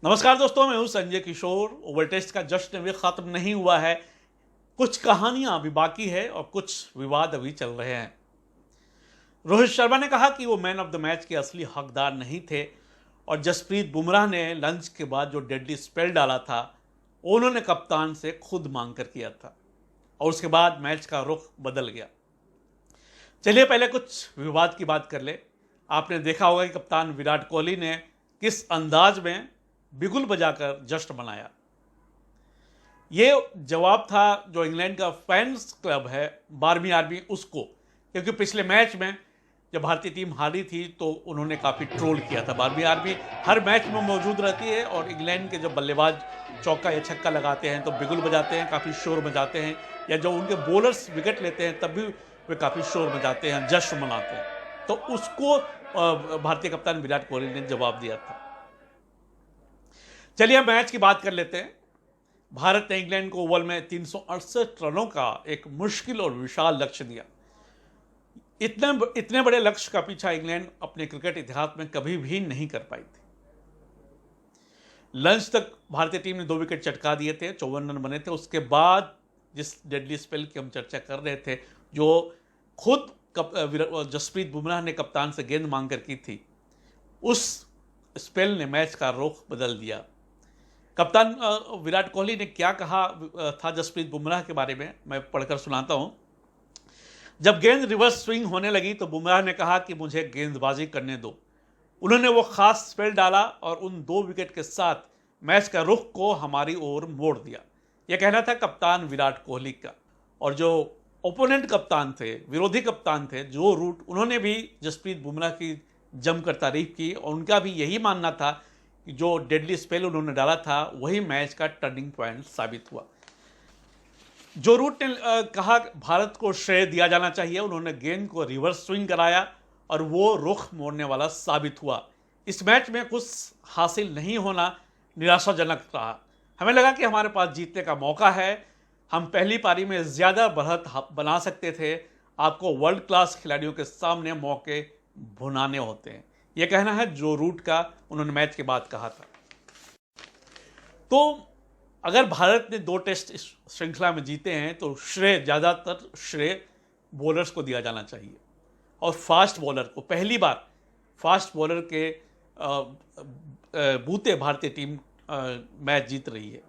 नमस्कार दोस्तों, मैं हूं संजय किशोर। ओवल टेस्ट का जश्न अभी खत्म नहीं हुआ है। कुछ कहानियां अभी बाकी है और कुछ विवाद अभी चल रहे हैं। रोहित शर्मा ने कहा कि वो मैन ऑफ द मैच के असली हकदार नहीं थे और जसप्रीत बुमराह ने लंच के बाद जो डेडली स्पेल डाला था उन्होंने कप्तान से खुद मांग कर किया था और उसके बाद मैच का रुख बदल गया। चलिए पहले कुछ विवाद की बात कर ले। आपने देखा होगा कि कप्तान विराट कोहली ने किस अंदाज में बिगुल बजाकर जश्न मनाया। ये जवाब था जो इंग्लैंड का फैंस क्लब है 12वीं आर्मी उसको, क्योंकि पिछले मैच में जब भारतीय टीम हारी थी तो उन्होंने काफ़ी ट्रोल किया था। 12वीं आर्मी हर मैच में मौजूद रहती है और इंग्लैंड के जब बल्लेबाज चौका या छक्का लगाते हैं तो बिगुल बजाते हैं, काफ़ी शोर मचाते हैं, या जब उनके बॉलर्स विकेट लेते हैं तब भी वे काफ़ी शोर मचाते हैं, जश्न मनाते हैं। तो उसको भारतीय कप्तान विराट कोहली ने जवाब दिया था। चलिए मैच की बात कर लेते हैं। भारत ने इंग्लैंड को ओवल में 368 रनों का एक मुश्किल और विशाल लक्ष्य दिया। इतने बड़े लक्ष्य का पीछा इंग्लैंड अपने क्रिकेट इतिहास में कभी भी नहीं कर पाई थी। लंच तक भारतीय टीम ने 2 विकेट चटका दिए थे, 54 रन बने थे। उसके बाद जिस डेडली स्पेल की हम चर्चा कर रहे थे, जो खुद जसप्रीत बुमराह ने कप्तान से गेंद मांग कर की थी, उस स्पेल ने मैच का रुख बदल दिया। कप्तान विराट कोहली ने क्या कहा था जसप्रीत बुमराह के बारे में, मैं पढ़कर सुनाता हूं। जब गेंद रिवर्स स्विंग होने लगी तो बुमराह ने कहा कि मुझे गेंदबाजी करने दो। उन्होंने वो खास स्पेल डाला और उन 2 विकेट के साथ मैच का रुख को हमारी ओर मोड़ दिया। यह कहना था कप्तान विराट कोहली का। और जो ओपोनेंट कप्तान थे, विरोधी कप्तान थे जो रूट, उन्होंने भी जसप्रीत बुमराह की जमकर तारीफ की और उनका भी यही मानना था कि जो डेडली स्पेल उन्होंने डाला था वही मैच का टर्निंग पॉइंट साबित हुआ। जो रूट ने कहा भारत को श्रेय दिया जाना चाहिए, उन्होंने गेंद को रिवर्स स्विंग कराया और वो रुख मोड़ने वाला साबित हुआ। इस मैच में कुछ हासिल नहीं होना निराशाजनक रहा। हमें लगा कि हमारे पास जीतने का मौका है, हम पहली पारी में ज़्यादा बढ़त बना सकते थे। आपको वर्ल्ड क्लास खिलाड़ियों के सामने मौके भुनाने होते हैं, यह कहना है जो रूट का, उन्होंने मैच के बाद कहा था। तो अगर भारत ने 2 टेस्ट इस श्रृंखला में जीते हैं तो ज़्यादातर श्रेय बॉलर्स को दिया जाना चाहिए और फास्ट बॉलर को। पहली बार फास्ट बॉलर के बूते भारतीय टीम मैच जीत रही है।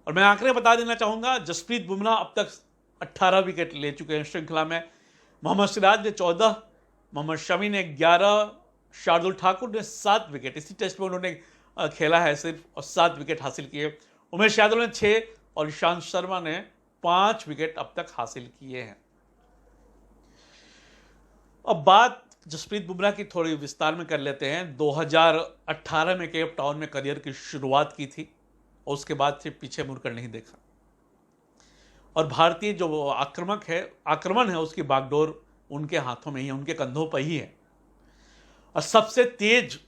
और मैं आंकड़े बता देना चाहूँगा, जसप्रीत बुमराह अब तक 18 विकेट ले चुके हैं श्रृंखला में। मोहम्मद सिराज ने 14, मोहम्मद शमी ने 11, शार्दुल ठाकुर ने 7 विकेट, इसी टेस्ट में उन्होंने खेला है सिर्फ, और 7 विकेट हासिल किए। उमेश यादव ने 6 और ईशांत शर्मा ने 5 विकेट अब तक हासिल किए हैं। अब बात जसप्रीत बुमराह की थोड़ी विस्तार में कर लेते हैं। 2018 में केप टाउन में करियर की शुरुआत की थी और उसके बाद से पीछे मुड़कर नहीं देखा। और भारतीय जो आक्रमण है उसकी बागडोर उनके हाथों में ही है, उनके कंधों पर ही है। और सबसे तेज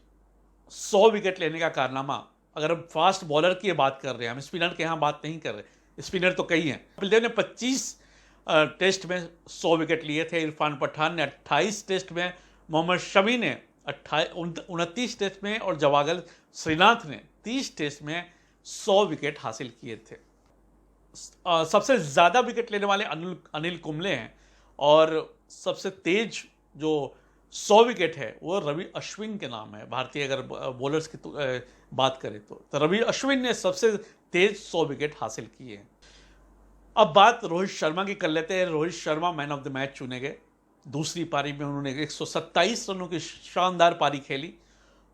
100 विकेट लेने का कारनामा, अगर हम फास्ट बॉलर की बात कर रहे हैं, हम स्पिनर के यहाँ बात नहीं कर रहे, स्पिनर तो कई हैं। कपिल देव ने 25 टेस्ट में 100 विकेट लिए थे, इरफान पठान ने 28 टेस्ट में, मोहम्मद शमी ने 29 टेस्ट में और जवागल श्रीनाथ ने 30 टेस्ट में 100 विकेट हासिल किए थे। सबसे ज़्यादा विकेट लेने वाले अनिल कुंबले हैं और सबसे तेज जो 100 विकेट है वो रवि अश्विन के नाम है। भारतीय अगर बॉलर्स की बात करें तो रवि अश्विन ने सबसे तेज 100 विकेट हासिल किए हैं। अब बात रोहित शर्मा की कर लेते हैं। Rohit Sharma man of the match चुने गए। दूसरी पारी में उन्होंने 127 रनों की शानदार पारी खेली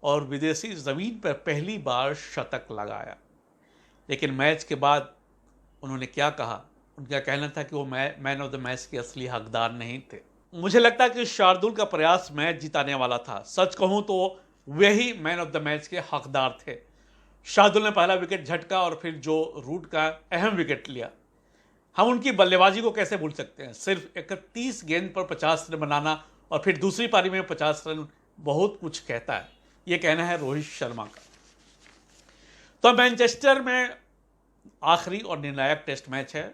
और विदेशी ज़मीन पर पहली बार शतक लगाया। लेकिन मैच के बाद उन्होंने क्या कहा, उनका कहना था कि वो मैन ऑफ द मैच के असली हकदार नहीं थे। मुझे लगता है कि शार्दुल का प्रयास मैच जिताने वाला था। सच कहूं तो वे ही मैन ऑफ द मैच के हकदार थे। शार्दुल ने पहला विकेट झटका और फिर जो रूट का अहम विकेट लिया। हम उनकी बल्लेबाजी को कैसे भूल सकते हैं। सिर्फ 31 गेंद पर 50 रन बनाना और फिर दूसरी पारी में 50 रन बहुत कुछ कहता है, यह कहना है रोहित शर्मा का। तो मैनचेस्टर में आखिरी और निर्णायक टेस्ट मैच है।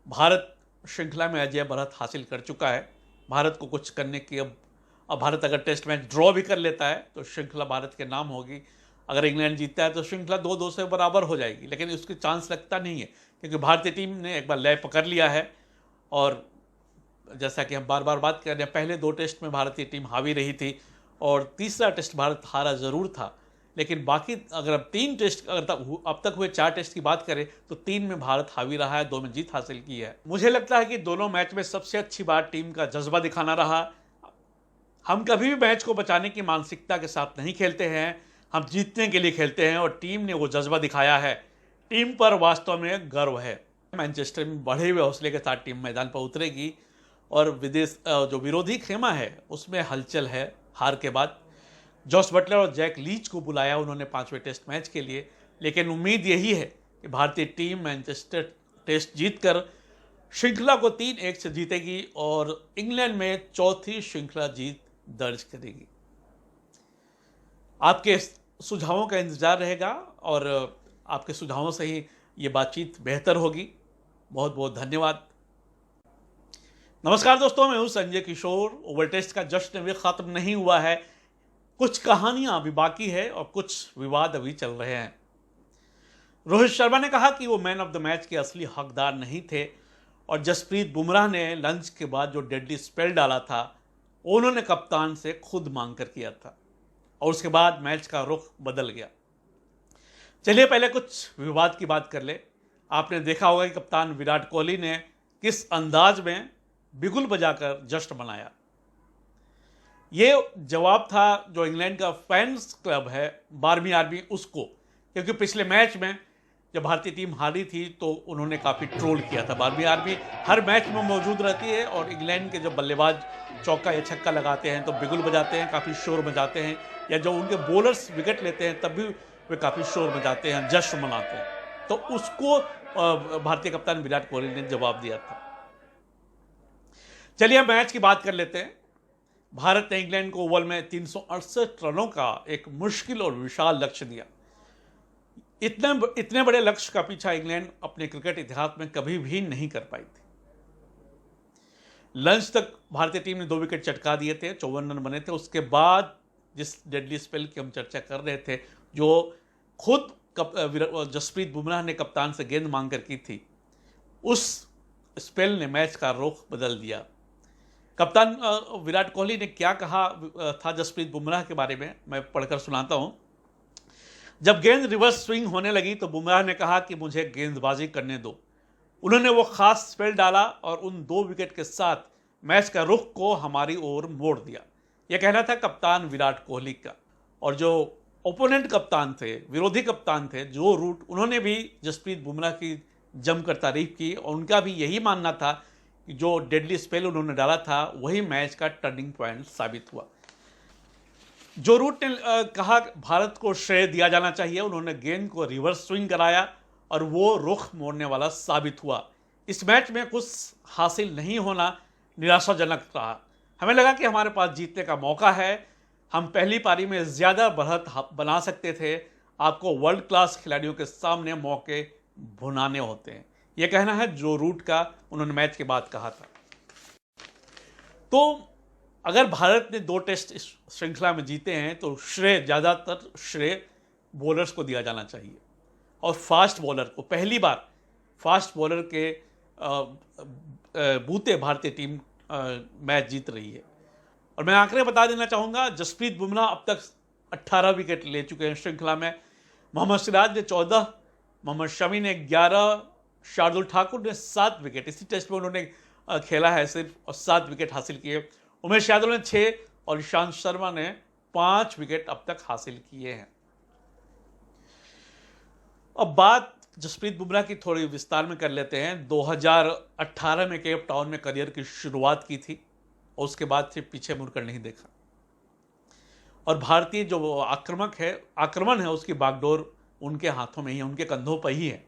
भारत श्रृंखला में अजय बढ़त हासिल कर चुका है। भारत को कुछ करने की अब भारत अगर टेस्ट मैच ड्रॉ भी कर लेता है तो श्रृंखला भारत के नाम होगी। अगर इंग्लैंड जीतता है तो श्रृंखला 2-2 से बराबर हो जाएगी, लेकिन उसके चांस लगता नहीं है क्योंकि भारतीय टीम ने एक बार लय पकड़ लिया है। और जैसा कि हम बार बार बात कर रहे हैं, पहले 2 टेस्ट में भारतीय टीम हावी रही थी और तीसरा टेस्ट भारत हारा ज़रूर था, लेकिन बाकी अगर अब 3 टेस्ट अब तक हुए 4 टेस्ट की बात करें तो 3 में भारत हावी रहा है, 2 में जीत हासिल की है। मुझे लगता है कि दोनों मैच में सबसे अच्छी बात टीम का जज्बा दिखाना रहा। हम कभी भी मैच को बचाने की मानसिकता के साथ नहीं खेलते हैं, हम जीतने के लिए खेलते हैं और टीम ने वो जज्बा दिखाया है। टीम पर वास्तव में गर्व है। मैनचेस्टर में बढ़े हुए हौसले के साथ टीम मैदान पर उतरेगी और जो विरोधी खेमा है उसमें हलचल है। हार के बाद जॉस बटलर और जैक लीच को बुलाया उन्होंने 5वें टेस्ट मैच के लिए, लेकिन उम्मीद यही है कि भारतीय टीम मैनचेस्टर टेस्ट जीतकर श्रृंखला को 3-1 से जीतेगी और इंग्लैंड में चौथी श्रृंखला जीत दर्ज करेगी। आपके सुझावों का इंतजार रहेगा और आपके सुझावों से ही ये बातचीत बेहतर होगी। बहुत बहुत धन्यवाद। नमस्कार दोस्तों, मैं हूं संजय किशोर। ओवल टेस्ट का जश्न अभी खत्म नहीं हुआ है, कुछ कहानियां अभी बाकी है और कुछ विवाद अभी चल रहे हैं। रोहित शर्मा ने कहा कि वो मैन ऑफ द मैच के असली हकदार नहीं थे और जसप्रीत बुमराह ने लंच के बाद जो डेडली स्पेल डाला था उन्होंने कप्तान से खुद मांग कर किया था और उसके बाद मैच का रुख बदल गया। चलिए पहले कुछ विवाद की बात कर ले। आपने देखा होगा कि कप्तान विराट कोहली ने किस अंदाज में बिगुल बजाकर जश्न मनाया। ये जवाब था जो इंग्लैंड का फैंस क्लब है 12वीं आर्मी उसको, क्योंकि पिछले मैच में जब भारतीय टीम हारी थी तो उन्होंने काफ़ी ट्रोल किया था। 12वीं आर्मी हर मैच में मौजूद रहती है और इंग्लैंड के जब बल्लेबाज चौका या छक्का लगाते हैं तो बिगुल बजाते हैं, काफ़ी शोर मचाते हैं, या जब उनके बॉलर्स विकेट लेते हैं तब भी वे काफ़ी शोर मचाते हैं, जश्न मनाते हैं। तो उसको भारतीय कप्तान विराट कोहली ने जवाब दिया था। चलिए अब मैच की बात कर लेते हैं। भारत ने इंग्लैंड को ओवल में 368 रनों का एक मुश्किल और विशाल लक्ष्य दिया। इतने बड़े लक्ष्य का पीछा इंग्लैंड अपने क्रिकेट इतिहास में कभी भी नहीं कर पाई थी। लंच तक भारतीय टीम ने 2 विकेट चटका दिए थे, 54 रन बने थे। उसके बाद जिस डेडली स्पेल की हम चर्चा कर रहे थे, जो खुद जसप्रीत बुमराह ने कप्तान से गेंद मांग कर की थी, उस स्पेल ने मैच का रुख बदल दिया। कप्तान विराट कोहली ने क्या कहा था जसप्रीत बुमराह के बारे में, मैं पढ़कर सुनाता हूं। जब गेंद रिवर्स स्विंग होने लगी तो बुमराह ने कहा कि मुझे गेंदबाजी करने दो। उन्होंने वो खास स्पेल डाला और उन 2 विकेट के साथ मैच का रुख को हमारी ओर मोड़ दिया। यह कहना था कप्तान विराट कोहली का। और जो ओपोनेंट कप्तान थे, विरोधी कप्तान थे जो रूट, उन्होंने भी जसप्रीत बुमराह की जमकर तारीफ की और उनका भी यही मानना था कि जो डेडली स्पेल उन्होंने डाला था वही मैच का टर्निंग पॉइंट साबित हुआ। जो रूट ने कहा भारत को श्रेय दिया जाना चाहिए, उन्होंने गेंद को रिवर्स स्विंग कराया और वो रुख मोड़ने वाला साबित हुआ। इस मैच में कुछ हासिल नहीं होना निराशाजनक रहा। हमें लगा कि हमारे पास जीतने का मौका है, हम पहली पारी में ज़्यादा बढ़त बना सकते थे। आपको वर्ल्ड क्लास खिलाड़ियों के सामने मौके भुनाने होते हैं, यह कहना है जो रूट का, उन्होंने मैच के बाद कहा था। तो अगर भारत ने 2 टेस्ट इस श्रृंखला में जीते हैं तो ज़्यादातर श्रेय बॉलर्स को दिया जाना चाहिए और फास्ट बॉलर को। पहली बार फास्ट बॉलर के बूते भारतीय टीम मैच जीत रही है। और मैं आंकड़े बता देना चाहूँगा, जसप्रीत बुमराह अब तक 18 विकेट ले चुके हैं श्रृंखला में। मोहम्मद सिराज ने 14, मोहम्मद शमी ने 11, शार्दुल ठाकुर ने 7 विकेट, इसी टेस्ट में उन्होंने खेला है सिर्फ, और 7 विकेट हासिल किए। उमेश यादव ने 6 और ईशांत शर्मा ने 5 विकेट अब तक हासिल किए हैं। अब बात जसप्रीत बुमराह की थोड़ी विस्तार में कर लेते हैं। 2018 में केप टाउन में करियर की शुरुआत की थी और उसके बाद से पीछे मुड़कर नहीं देखा। और भारतीय जो आक्रमण है उसकी बागडोर उनके हाथों में ही है, उनके कंधों पर ही है।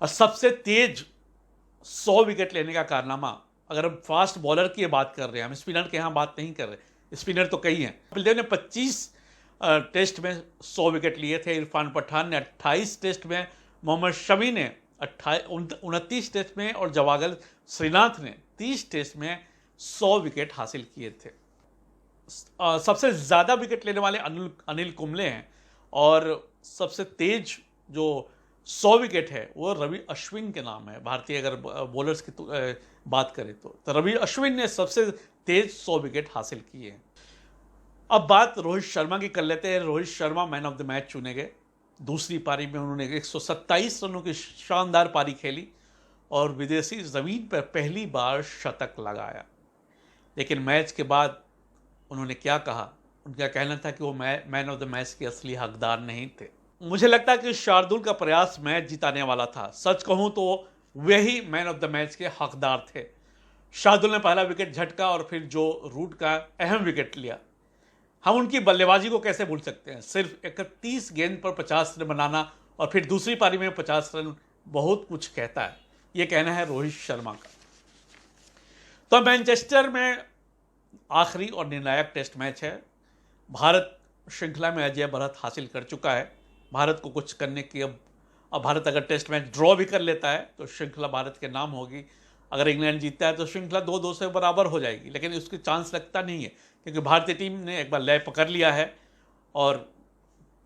और सबसे तेज 100 विकेट लेने का कारनामा, अगर हम फास्ट बॉलर की बात कर रहे हैं, हम स्पिनर के यहाँ बात नहीं कर रहे, स्पिनर तो कई हैं। कपिल देव ने 25 टेस्ट में 100 विकेट लिए थे, इरफान पठान ने 28 टेस्ट में, मोहम्मद शमी ने 29 टेस्ट में और जवागल श्रीनाथ ने 30 टेस्ट में 100 विकेट हासिल किए थे। सबसे ज़्यादा विकेट लेने वाले अनिल कुंबले हैं और सबसे तेज जो 100 विकेट है वो रवि अश्विन के नाम है। भारतीय अगर बॉलर्स की बात करें तो रवि अश्विन ने सबसे तेज 100 विकेट हासिल किए हैं। अब बात रोहित शर्मा की कर लेते हैं। Rohit Sharma man of the match चुने गए। दूसरी पारी में उन्होंने 127 रनों की शानदार पारी खेली और विदेशी ज़मीन पर पहली बार शतक लगाया। लेकिन मैच के बाद उन्होंने क्या कहा, उनका कहना था कि वो मैन ऑफ द मैच के असली हकदार नहीं थे। मुझे लगता है कि शार्दुल का प्रयास मैच जिताने वाला था। सच कहूं तो वही मैन ऑफ द मैच के हकदार थे। शार्दुल ने पहला विकेट झटका और फिर जो रूट का अहम विकेट लिया। हम उनकी बल्लेबाजी को कैसे भूल सकते हैं। सिर्फ 31 गेंद पर 50 रन बनाना और फिर दूसरी पारी में 50 रन बहुत कुछ कहता है। यह कहना है रोहित शर्मा का। तो मैनचेस्टर में आखिरी और निर्णायक टेस्ट मैच है। भारत श्रृंखला में अजय भारत हासिल कर चुका है। भारत को कुछ करने की अब भारत अगर टेस्ट मैच ड्रॉ भी कर लेता है तो श्रृंखला भारत के नाम होगी। अगर इंग्लैंड जीतता है तो श्रृंखला 2-2 से बराबर हो जाएगी, लेकिन उसकी चांस लगता नहीं है क्योंकि भारतीय टीम ने एक बार लय पकड़ लिया है। और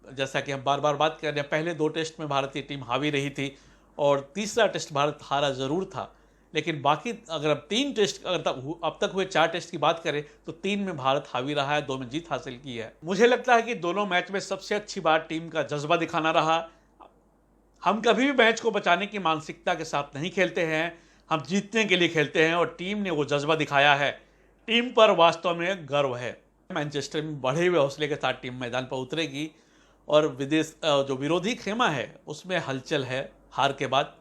जैसा कि हम बार बार बात कर रहे हैं, पहले 2 टेस्ट में भारतीय टीम हावी रही थी और तीसरा टेस्ट भारत हारा ज़रूर था, लेकिन बाकी अगर अब 3 टेस्ट अब तक हुए 4 टेस्ट की बात करें तो 3 में भारत हावी रहा है, 2 में जीत हासिल की है। मुझे लगता है कि दोनों मैच में सबसे अच्छी बात टीम का जज्बा दिखाना रहा। हम कभी भी मैच को बचाने की मानसिकता के साथ नहीं खेलते हैं, हम जीतने के लिए खेलते हैं और टीम ने वो जज्बा दिखाया है। टीम पर वास्तव में गर्व है। मैनचेस्टर में बढ़े हुए हौसले के साथ टीम मैदान पर उतरेगी और जो विरोधी खेमा है उसमें हलचल है। हार के बाद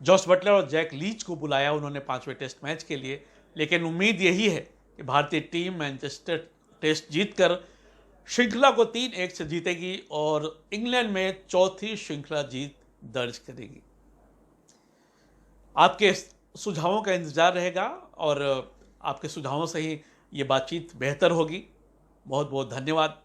जॉस बटलर और जैक लीच को बुलाया उन्होंने 5वें टेस्ट मैच के लिए, लेकिन उम्मीद यही है कि भारतीय टीम मैनचेस्टर टेस्ट जीतकर श्रृंखला को 3-1 से जीतेगी और इंग्लैंड में चौथी श्रृंखला जीत दर्ज करेगी। आपके सुझावों का इंतजार रहेगा और आपके सुझावों से ही ये बातचीत बेहतर होगी। बहुत बहुत धन्यवाद।